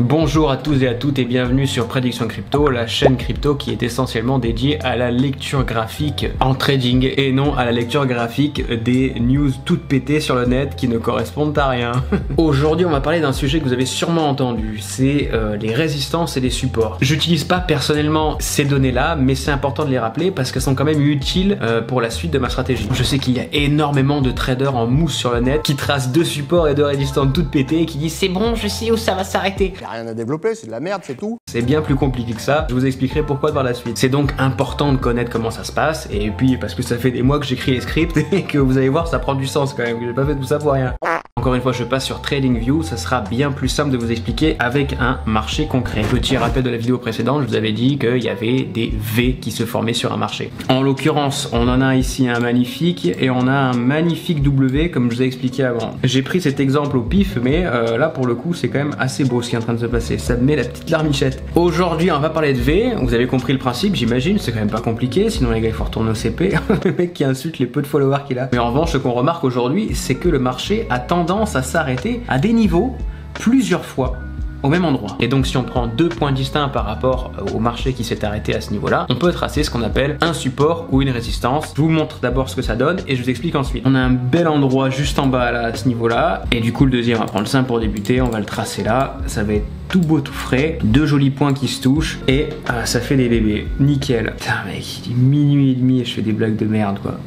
Bonjour à tous et à toutes et bienvenue sur Prédiction Crypto, la chaîne crypto qui est essentiellement dédiée à la lecture graphique en trading et non à la lecture graphique des news toutes pétées sur le net qui ne correspondent à rien. Aujourd'hui on va parler d'un sujet que vous avez sûrement entendu, c'est les résistances et les supports. J'utilise pas personnellement ces données là, mais c'est important de les rappeler parce qu'elles sont quand même utiles pour la suite de ma stratégie. Je sais qu'il y a énormément de traders en mousse sur le net qui tracent deux supports et deux résistances toutes pétées et qui disent c'est bon, je sais où ça va s'arrêter. Y a rien à développer, c'est de la merde, c'est tout. C'est bien plus compliqué que ça, je vous expliquerai pourquoi par la suite. C'est donc important de connaître comment ça se passe, et puis parce que ça fait des mois que j'écris les scripts et que vous allez voir ça prend du sens quand même, que j'ai pas fait tout ça pour rien. Encore une fois, je passe sur TradingView, ça sera bien plus simple de vous expliquer avec un marché concret. Petit rappel de la vidéo précédente, je vous avais dit qu'il y avait des V qui se formaient sur un marché. En l'occurrence, on en a ici un magnifique et on a un magnifique W comme je vous ai expliqué avant. J'ai pris cet exemple au pif, mais là pour le coup c'est quand même assez beau ce qui est en train de se passer. Ça me met la petite larmichette. Aujourd'hui on va parler de V, vous avez compris le principe j'imagine, c'est quand même pas compliqué, sinon les gars il faut retourner au CP. Le mec qui insulte les peu de followers qu'il a. Mais en revanche ce qu'on remarque aujourd'hui c'est que le marché a tendance à s'arrêter à des niveaux plusieurs fois au même endroit. Et donc si on prend deux points distincts par rapport au marché qui s'est arrêté à ce niveau-là, on peut tracer ce qu'on appelle un support ou une résistance. Je vous montre d'abord ce que ça donne et je vous explique ensuite. On a un bel endroit juste en bas là, à ce niveau-là, et du coup le deuxième, on va prendre le simple pour débuter, on va le tracer là, ça va être tout beau tout frais, deux jolis points qui se touchent et ça fait des bébés, nickel. Putain mec, il est minuit et demi et je fais des blagues de merde quoi.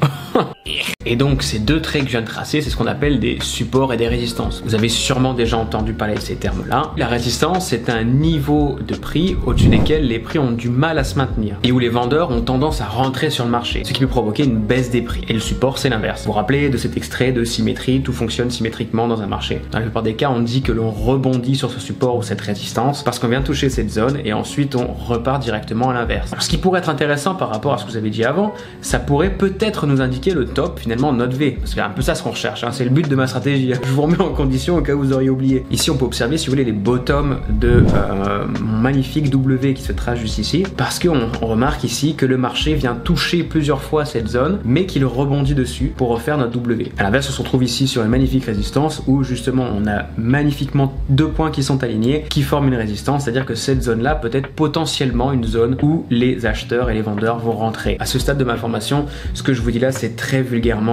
Et donc ces deux traits que je viens de tracer, c'est ce qu'on appelle des supports et des résistances. Vous avez sûrement déjà entendu parler de ces termes-là. La résistance, c'est un niveau de prix au-dessus desquels les prix ont du mal à se maintenir et où les vendeurs ont tendance à rentrer sur le marché, ce qui peut provoquer une baisse des prix. Et le support, c'est l'inverse. Vous vous rappelez de cet extrait de symétrie, tout fonctionne symétriquement dans un marché. Dans la plupart des cas, on dit que l'on rebondit sur ce support ou cette résistance parce qu'on vient toucher cette zone et ensuite on repart directement à l'inverse. Ce qui pourrait être intéressant par rapport à ce que vous avez dit avant, ça pourrait peut-être nous indiquer le top finalement notre V, parce que c'est un peu ça ce qu'on recherche, hein. C'est le but de ma stratégie. Je vous remets en condition au cas où vous auriez oublié. Ici on peut observer si vous voulez les bottoms de mon magnifique W qui se trace juste ici, parce qu'on remarque ici que le marché vient toucher plusieurs fois cette zone mais qu'il rebondit dessus pour refaire notre W. À l'inverse on se retrouve ici sur une magnifique résistance où justement on a magnifiquement deux points qui sont alignés qui forment une résistance, c'est-à-dire que cette zone là peut être potentiellement une zone où les acheteurs et les vendeurs vont rentrer. À ce stade de ma formation, ce que je vous dis là c'est très vulgairement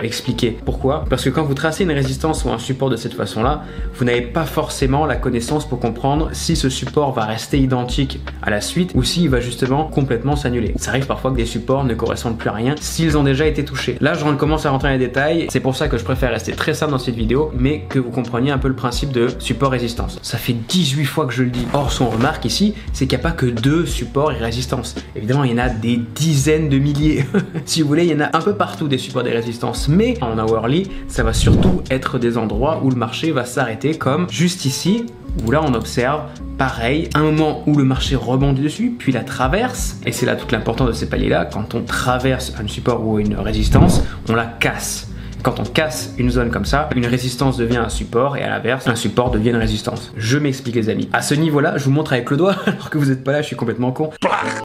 expliqué. Pourquoi? Parce que quand vous tracez une résistance ou un support de cette façon-là, vous n'avez pas forcément la connaissance pour comprendre si ce support va rester identique à la suite ou s'il va justement complètement s'annuler. Ça arrive parfois que des supports ne correspondent plus à rien s'ils ont déjà été touchés. Là, je commence à rentrer dans les détails. C'est pour ça que je préfère rester très simple dans cette vidéo, mais que vous compreniez un peu le principe de support-résistance. Ça fait 18 fois que je le dis. Or, ce qu'on remarque ici, c'est qu'il n'y a pas que deux supports et résistances. Évidemment, il y en a des dizaines de milliers. Si vous voulez, il y en a un peu partout des supports et des résistances, mais en hourly, ça va surtout être des endroits où le marché va s'arrêter, comme juste ici, où là on observe pareil, un moment où le marché rebondit dessus, puis la traverse, et c'est là toute l'importance de ces paliers-là, quand on traverse un support ou une résistance, on la casse. Quand on casse une zone comme ça, une résistance devient un support et à l'inverse, un support devient une résistance. Je m'explique les amis. À ce niveau-là, je vous montre avec le doigt, alors que vous n'êtes pas là, je suis complètement con.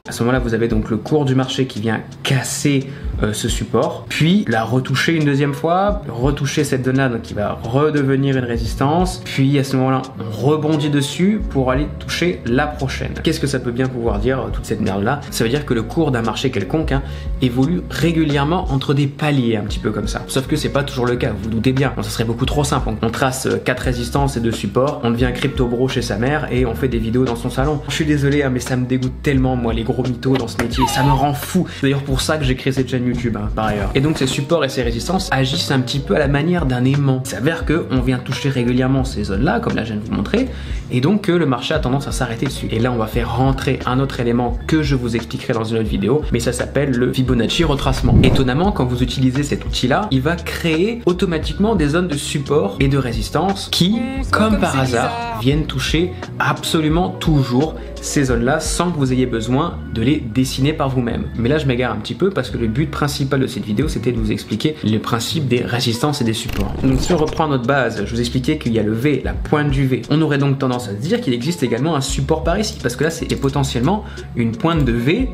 À ce moment-là, vous avez donc le cours du marché qui vient casser ce support, puis la retoucher une deuxième fois, retoucher cette zone-là, donc qui va redevenir une résistance, puis à ce moment-là, on rebondit dessus pour aller toucher la prochaine. Qu'est-ce que ça peut bien pouvoir dire, toute cette merde-là? Ça veut dire que le cours d'un marché quelconque évolue régulièrement entre des paliers, un petit peu comme ça. Sauf que c'est pas toujours le cas, vous vous doutez bien. Bon, ça serait beaucoup trop simple. On trace 4 résistances et 2 supports, on devient crypto bro chez sa mère et on fait des vidéos dans son salon. Je suis désolé, mais ça me dégoûte tellement, moi, les gros mythos dans ce métier. Ça me rend fou. C'est d'ailleurs pour ça que j'ai créé cette chaîne YouTube, par ailleurs. Et donc, ces supports et ces résistances agissent un petit peu à la manière d'un aimant. Il s'avère qu'on vient toucher régulièrement ces zones-là, comme là, je viens de vous montrer, et donc que le marché a tendance à s'arrêter dessus. Et là, on va faire rentrer un autre élément que je vous expliquerai dans une autre vidéo, mais ça s'appelle le Fibonacci retracement. Étonnamment, quand vous utilisez cet outil-là, il va créer automatiquement des zones de support et de résistance qui, comme par hasard, viennent toucher absolument toujours ces zones-là sans que vous ayez besoin de les dessiner par vous-même. Mais là, je m'égare un petit peu parce que le but principal de cette vidéo, c'était de vous expliquer le principe des résistances et des supports. Donc si on reprend notre base, je vous expliquais qu'il y a le V, la pointe du V. On aurait donc tendance à se dire qu'il existe également un support par ici, parce que là, c'est potentiellement une pointe de V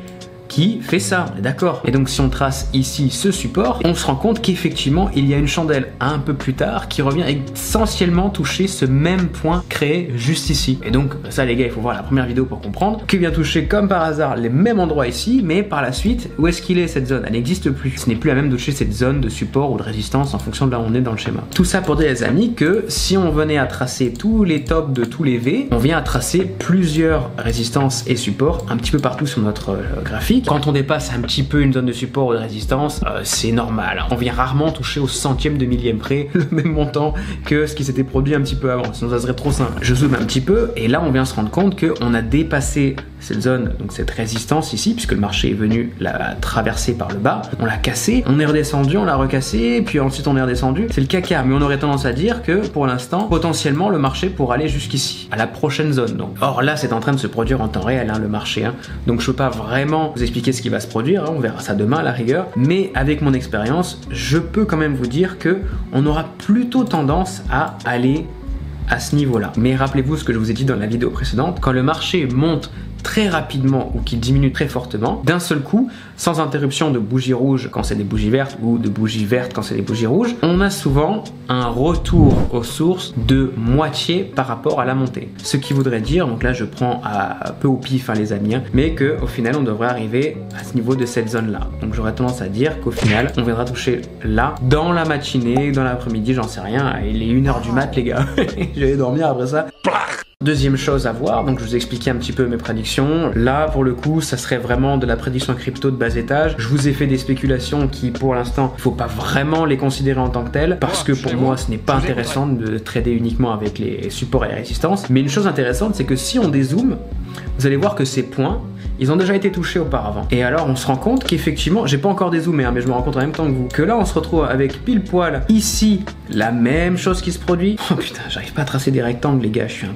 qui fait ça, on est d'accord. Et donc si on trace ici ce support, on se rend compte qu'effectivement il y a une chandelle un peu plus tard qui revient essentiellement toucher ce même point créé juste ici. Et donc ça les gars, il faut voir la première vidéo pour comprendre, qui vient toucher comme par hasard les mêmes endroits ici, mais par la suite, où est-ce qu'il est cette zone? Elle n'existe plus. Ce n'est plus la même de toucher cette zone de support ou de résistance en fonction de là où on est dans le schéma. Tout ça pour dire les amis que si on venait à tracer tous les tops de tous les V, on vient à tracer plusieurs résistances et supports un petit peu partout sur notre graphique. Quand on dépasse un petit peu une zone de support ou de résistance, c'est normal. On vient rarement toucher au centième de millième près le même montant que ce qui s'était produit un petit peu avant, sinon ça serait trop simple. Je zoome un petit peu et là on vient se rendre compte qu'on a dépassé cette zone, donc cette résistance ici, puisque le marché est venu la traverser par le bas, on l'a cassé, on est redescendu, on l'a recassé, puis ensuite on est redescendu, c'est le caca, mais on aurait tendance à dire que pour l'instant, potentiellement le marché pourrait aller jusqu'ici, à la prochaine zone. Donc. Or là c'est en train de se produire en temps réel, hein, le marché, hein. Donc je peux pas vraiment vous expliquer ce qui va se produire, hein, on verra ça demain à la rigueur, mais avec mon expérience, je peux quand même vous dire que on aura plutôt tendance à aller à ce niveau-là. Mais rappelez-vous ce que je vous ai dit dans la vidéo précédente, quand le marché monte très rapidement ou qui diminue très fortement, d'un seul coup, sans interruption de bougies rouges quand c'est des bougies vertes ou de bougies vertes quand c'est des bougies rouges, on a souvent un retour aux sources de moitié par rapport à la montée. Ce qui voudrait dire, donc là je prends un peu au pif hein, les amis, hein, mais qu'au final on devrait arriver à ce niveau de cette zone-là. Donc j'aurais tendance à dire qu'au final on viendra toucher là, dans la matinée, dans l'après-midi, j'en sais rien, il est 1h du mat les gars, j'allais dormir après ça. Deuxième chose à voir, donc je vous ai expliqué un petit peu mes prédictions. Là, pour le coup, ça serait vraiment de la prédiction crypto de bas étage. Je vous ai fait des spéculations qui, pour l'instant, il ne faut pas vraiment les considérer en tant que telles, parce que pour moi, ce n'est pas intéressant de trader uniquement avec les supports et les résistances. Mais une chose intéressante, c'est que si on dézoome, vous allez voir que ces points, ils ont déjà été touchés auparavant. Et alors, on se rend compte qu'effectivement, j'ai pas encore dézoomé, hein, mais je me rends compte en même temps que vous, que là, on se retrouve avec pile poil ici, la même chose qui se produit. Oh putain, j'arrive pas à tracer des rectangles, les gars, je suis un...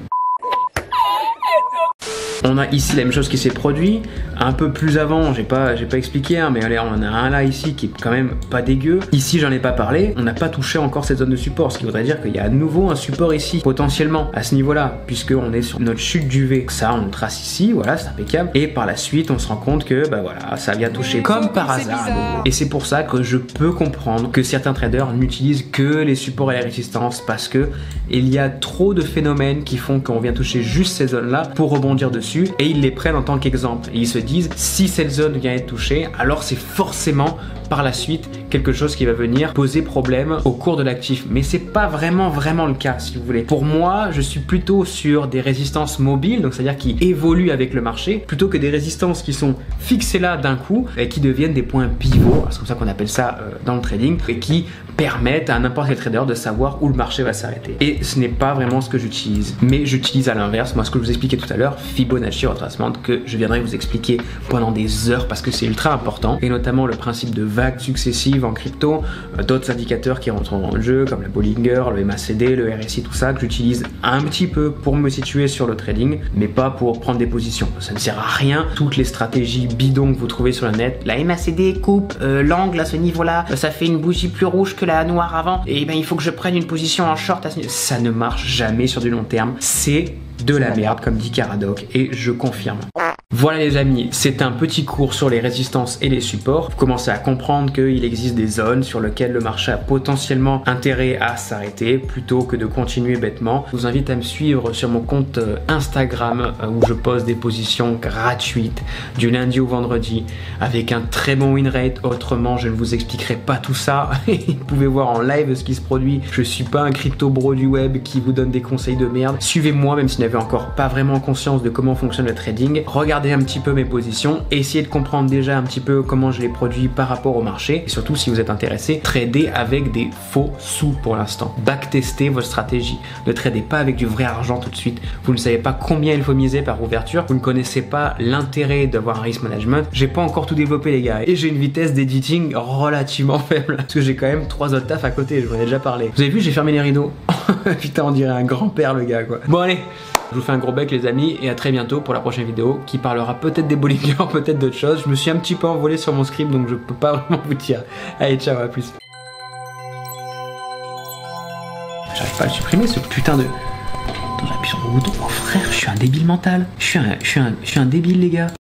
On a ici la même chose qui s'est produit, un peu plus avant, j'ai pas expliqué, hein, mais allez, on en a un là ici qui est quand même pas dégueu. Ici, j'en ai pas parlé, on n'a pas touché encore cette zone de support, ce qui voudrait dire qu'il y a à nouveau un support ici, potentiellement, à ce niveau-là, puisqu'on est sur notre chute du V. Ça, on le trace ici, voilà, c'est impeccable. Et par la suite, on se rend compte que, bah voilà, ça vient toucher comme par hasard. Et c'est pour ça que je peux comprendre que certains traders n'utilisent que les supports et les résistances, parce que il y a trop de phénomènes qui font qu'on vient toucher juste ces zones-là pour rebondir dessus. Et ils les prennent en tant qu'exemple et ils se disent si cette zone vient être touchée, alors c'est forcément par la suite quelque chose qui va venir poser problème au cours de l'actif. Mais c'est pas vraiment le cas si vous voulez. Pour moi, je suis plutôt sur des résistances mobiles, donc c'est-à-dire qui évoluent avec le marché, plutôt que des résistances qui sont fixées là d'un coup et qui deviennent des points pivots, c'est comme ça qu'on appelle ça dans le trading, et qui permettent à n'importe quel trader de savoir où le marché va s'arrêter. Et ce n'est pas vraiment ce que j'utilise. Mais j'utilise à l'inverse, moi ce que je vous expliquais tout à l'heure, Fibonacci retracement, que je viendrai vous expliquer pendant des heures parce que c'est ultra important, et notamment le principe de vagues successives en crypto, d'autres indicateurs qui rentrent en jeu comme le Bollinger, le MACD, le RSI, tout ça que j'utilise un petit peu pour me situer sur le trading, mais pas pour prendre des positions. Ça ne sert à rien, toutes les stratégies bidons que vous trouvez sur le net, la MACD coupe l'angle à ce niveau-là, ça fait une bougie plus rouge que la noire avant, et ben il faut que je prenne une position en short à ce niveau. Ça ne marche jamais sur du long terme, c'est de la merde comme dit Caradoc, et je confirme. Voilà les amis, c'est un petit cours sur les résistances et les supports. Vous commencez à comprendre qu'il existe des zones sur lesquelles le marché a potentiellement intérêt à s'arrêter plutôt que de continuer bêtement. Je vous invite à me suivre sur mon compte Instagram où je poste des positions gratuites du lundi au vendredi avec un très bon win rate. Autrement, je ne vous expliquerai pas tout ça. Vous pouvez voir en live ce qui se produit. Je suis pas un crypto bro du web qui vous donne des conseils de merde. Suivez-moi même si vous n'avez encore pas vraiment conscience de comment fonctionne le trading. Regardez un petit peu mes positions, essayez de comprendre déjà un petit peu comment je les produis par rapport au marché, et surtout si vous êtes intéressé, tradez avec des faux sous pour l'instant. Backtestez votre stratégie, ne tradez pas avec du vrai argent tout de suite. Vous ne savez pas combien il faut miser par ouverture, vous ne connaissez pas l'intérêt d'avoir un risk management. J'ai pas encore tout développé les gars, et j'ai une vitesse d'editing relativement faible parce que j'ai quand même 3 autres tafs à côté, je vous en ai déjà parlé. Vous avez vu, j'ai fermé les rideaux. Putain, on dirait un grand-père le gars quoi. Bon allez, je vous fais un gros bec les amis, et à très bientôt pour la prochaine vidéo qui parlera peut-être des Bollinger, peut-être d'autres choses. Je me suis un petit peu envolé sur mon script donc je peux pas vraiment vous dire. Allez ciao, à plus. J'arrive pas à le supprimer ce putain de... Attends, j'appuie sur le bouton. Oh frère, je suis un débile mental. Je suis un débile les gars.